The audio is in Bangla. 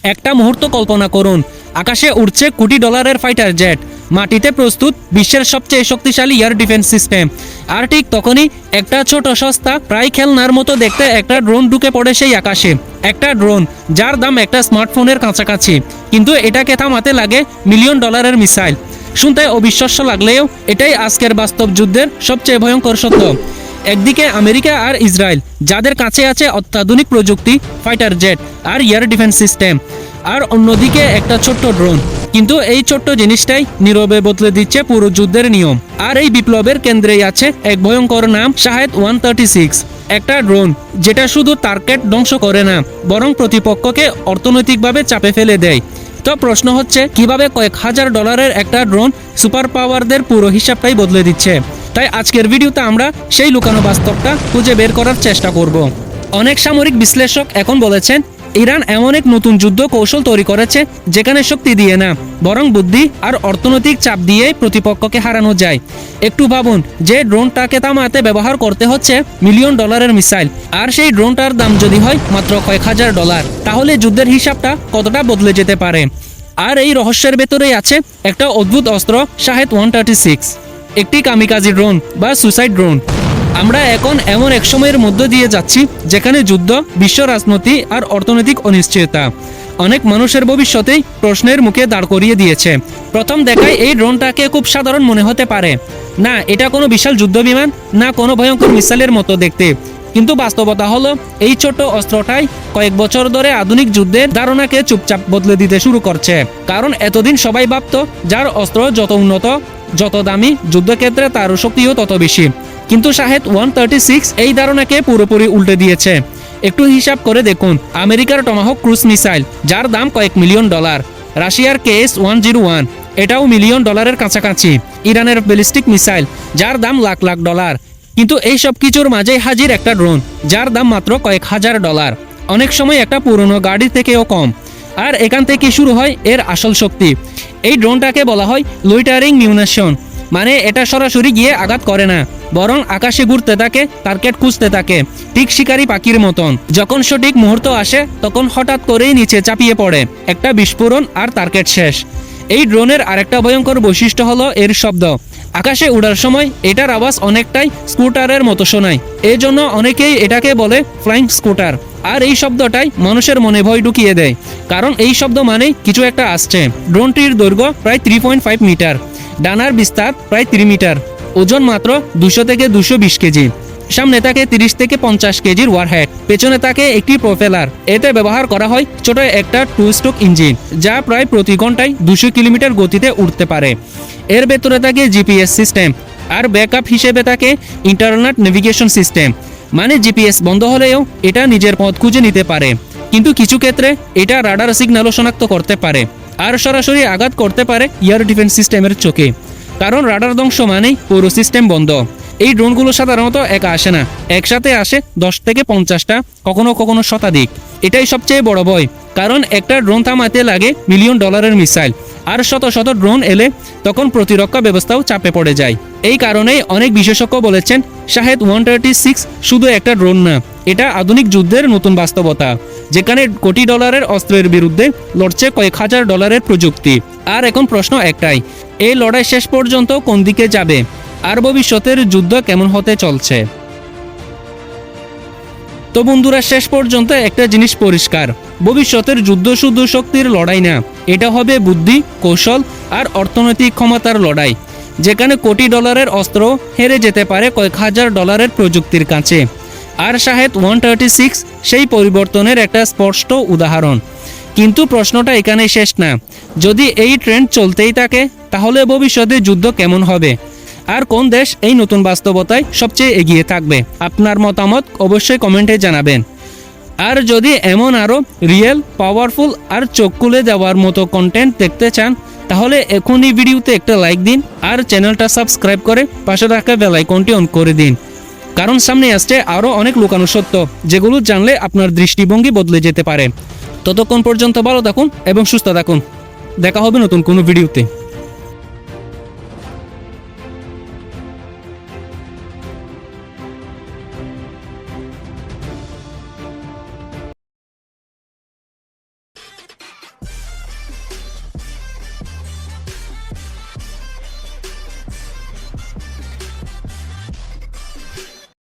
একটা মুহূর্ত কল্পনা করুন, আকাশে উড়ছে কোটি ডলারের ফাইটার জেট, মাটিতে প্রস্তুত বিশ্বের সবচেয়ে শক্তিশালী এয়ার ডিফেন্স সিস্টেম। আর ঠিক তখনই একটা ছোট সস্তা প্রায় খেলনার মতো দেখতে একটা ড্রোন ঢুকে পড়ে সেই আকাশে। একটা ড্রোন যার দাম একটা স্মার্টফোনের কাছাকাছি, কিন্তু এটাকে থামাতে লাগে মিলিয়ন ডলারের মিসাইল। শুনতে অবিশ্বাস্য লাগলেও এটাই আজকের বাস্তব যুদ্ধের সবচেয়ে ভয়ঙ্কর সত্য। একদিকে আমেরিকা আর ইসরায়েল, যাদের কাছে আছে অত্যাধুনিক প্রযুক্তি, ফাইটার জেট আর এয়ার ডিফেন্স সিস্টেম, আর অন্যদিকে একটা ছোট্ট ড্রোন। কিন্তু এই ছোট্ট জিনিসটাই নীরবে বদলে দিচ্ছে পুরো যুদ্ধের নিয়ম। আর এই বিপ্লবের কেন্দ্রেই আছে এক ভয়ঙ্কর নাম, শাহেদ 136। একটা ড্রোন যেটা শুধু টার্গেট ধ্বংস করে না, বরং প্রতিপক্ষকে অর্থনৈতিকভাবে চাপে ফেলে দেয়। তো প্রশ্ন হচ্ছে, কিভাবে কয়েক হাজার ডলারের একটা ড্রোন সুপার পাওয়ারদের পুরো হিসাবটাই বদলে দিচ্ছে? তাই আজকের ভিডিওতে আমরা সেই লুকানো বাস্তবটা খুঁজে বের করার চেষ্টা করব। অনেক সামরিক বিশ্লেষক এখন বলেছেন, ইরান এমন এক নতুন যুদ্ধ কৌশল তৈরি করেছে যেখানে শক্তি দিয়ে না, বরং বুদ্ধি আর অর্থনৈতিক চাপ দিয়ে প্রতিপক্ষকে হারানো যায়। একটু ভাবুন, যে ড্রোনটাকে থামাতে ব্যবহার করতে হচ্ছে মিলিয়ন ডলারের মিসাইল, আর সেই ড্রোনটার দাম যদি হয় মাত্র কয়েক হাজার ডলার, তাহলে যুদ্ধের হিসাবটা কতটা বদলে যেতে পারে। আর এই রহস্যের ভেতরেই আছে একটা অদ্ভুত অস্ত্র, শাহেদ 136, একটি কামিকাজি ড্রোন বা সুইসাইড ড্রোন। আমরা এখন এমন এক সময়ের মধ্য দিয়ে যাচ্ছি যেখানে যুদ্ধ, বিশ্ব রাজনীতি আর অর্থনৈতিক অনিশ্চয়তা অনেক মানুষের ভবিষ্যতেই প্রশ্নের মুখে দাঁড় করিয়ে দিয়েছে। প্রথম দেখায় এই ড্রোনটাকে খুব সাধারণ মনে হতে পারে, না এটা কোনো বিশাল যুদ্ধ বিমান, না কোনো ভয়ঙ্কর মিসাইলের মতো দেখতে। কিন্তু বাস্তবতা হলো, এই ছোট অস্ত্রটাই কয়েক বছর ধরে আধুনিক যুদ্ধের ধারণাকে চুপচাপ বদলে দিতে শুরু করছে। কারণ এতদিন সবাই ভাবত যার অস্ত্র যত উন্নত, যত দামি, যুদ্ধক্ষেত্রে তার শক্তিও তত বেশি। কিন্তু শাহেদ 136 এই ধারণাকে পুরোপুরি উল্টে দিয়েছে। একটু হিসাব করে দেখুন, আমেরিকার টমাহক ক্রুজ মিসাইল, যার দাম কয়েক মিলিয়ন ডলার, রাশিয়ার KS-101, এটাও মিলিয়ন ডলারের কাছাকাছি, ইরানের ব্যালিস্টিক মিসাইল, যার দাম লাখ লাখ ডলার। কিন্তু এই সব কিছুর মাঝে হাজির একটা ড্রোন, যার দাম মাত্র কয়েক হাজার ডলার, অনেক সময় একটা পুরনো গাড়ি থেকেও কম। আর এখান থেকে শুরু হয় এর আসল শক্তি। এই ড্রোনটাকে বলা হয় লুইটারিং মিউনিশন, মানে এটা সরাসরি গিয়ে আঘাত করে না, বরং আকাশে ঘুরতে থাকে, টার্গেট খুঁজতে থাকে, ঠিক শিকারি পাখির মতন। যখন সঠিক মুহূর্ত আসে তখন হঠাৎ করেই নিচে চাপিয়ে পড়ে, একটা বিস্ফোরণ আর টার্গেট শেষ। এই ড্রোনের আরেকটা ভয়ঙ্কর বৈশিষ্ট্য হলো এর শব্দ। আকাশে উড়ার সময় এটার আওয়াজ অনেকটাই স্কুটারের মতো শোনায়, এই জন্য অনেকেই এটাকে বলে ফ্লাইং স্কুটার। আর এই শব্দটাই মানুষের মনে ভয় ঢুকিয়ে দেয়, কারণ এই শব্দ মানেই কিছু একটা আসছে। ড্রোনটির দৈর্ঘ্য প্রায় 3.5 মিটার, ডানার বিস্তার প্রায় 3 মিটার, ওজন মাত্র 200 থেকে 220 কেজি। সামনে থাকে 30 থেকে 50 কেজির ওয়ারহেড, পেছনে থাকে একটি প্রোপেলার। এতে ব্যবহার করা হয় ছোট একটা 2 স্ট্রোক ইঞ্জিন, যা প্রায় প্রতি ঘন্টায় 200 কিলোমিটার গতিতে উড়তে পারে। এর ভেতরে থাকে জিপিএস সিস্টেম, আর ব্যাকআপ হিসেবে থাকে ইন্টারনেট নেভিগেশন সিস্টেম, মানে জিপিএস বন্ধ হলেও এটা নিজের পথ খুঁজে নিতে পারে। কিন্তু কিছু ক্ষেত্রে এটা রাডার সিগন্যালও শনাক্ত করতে পারে, আর সরাসরি আঘাত করতে পারে এয়ার ডিফেন্স সিস্টেমের চোখে। কারণ রাডার ধ্বংস মানেই পুরো সিস্টেম বন্ধ। এই ড্রোনগুলো সাধারণত একা আসে না, একসাথে আসে 10 থেকে 50টা, কখনো কখনো শতাধিক। এটাই সবচেয়ে বড় ভয়, কারণ একটা ড্রোন থামাতে লাগে মিলিয়ন ডলারের মিসাইল, আর শত শত ড্রোন এলে তখন প্রতিরক্ষা ব্যবস্থাও চাপে পড়ে যায়। এই কারণেই অনেক বিশেষজ্ঞ বলেছেন, শাহেদ 136 শুধু একটা ড্রোন না, এটা আধুনিক যুদ্ধের নতুন বাস্তবতা, যেখানে কোটি ডলারের অস্ত্রের বিরুদ্ধে লড়ছে কয়েক হাজার ডলারের প্রযুক্তি। আর এখন প্রশ্ন একটাই, এই লড়াই শেষ পর্যন্ত কোন দিকে যাবে, আর ভবিষ্যতের যুদ্ধ কেমন হতে চলছে? তো বন্ধুরা, শেষ পর্যন্ত একটা জিনিস পরিষ্কার, ভবিষ্যতের যুদ্ধ শুধু শক্তির লড়াই না, এটা হবে বুদ্ধি, কৌশল আর অর্থনৈতিক ক্ষমতার লড়াই, যেখানে কোটি ডলারের অস্ত্র হেরে যেতে পারে কয়েক হাজার ডলারের প্রযুক্তির কাছে। আর শাহেদ 136 সেই পরিবর্তনের একটা স্পষ্ট উদাহরণ। কিন্তু প্রশ্নটা এখানেই শেষ না, যদি এই ট্রেন্ড চলতেই থাকে তাহলে ভবিষ্যতে যুদ্ধ কেমন হবে, আর কোন দেশ এই নতুন বাস্তবতায় সবচেয়ে এগিয়ে থাকবে? আপনার মতামত অবশ্যই কমেন্টে জানাবেন। আর যদি এমন আরও রিয়েল, পাওয়ারফুল আর চোখ খুলে যাওয়ার মতো কন্টেন্ট দেখতে চান, তাহলে এখনই ভিডিওতে একটা লাইক দিন, আর চ্যানেলটা সাবস্ক্রাইব করে পাশে রাখা বেল আইকনটি অন করে দিন। কারণ সামনে আসছে আরও অনেক লুকানো সত্য, যেগুলো জানলে আপনার দৃষ্টিভঙ্গি বদলে যেতে পারে। ততক্ষণ পর্যন্ত ভালো থাকুন এবং সুস্থ থাকুন। দেখা হবে নতুন কোনো ভিডিওতে।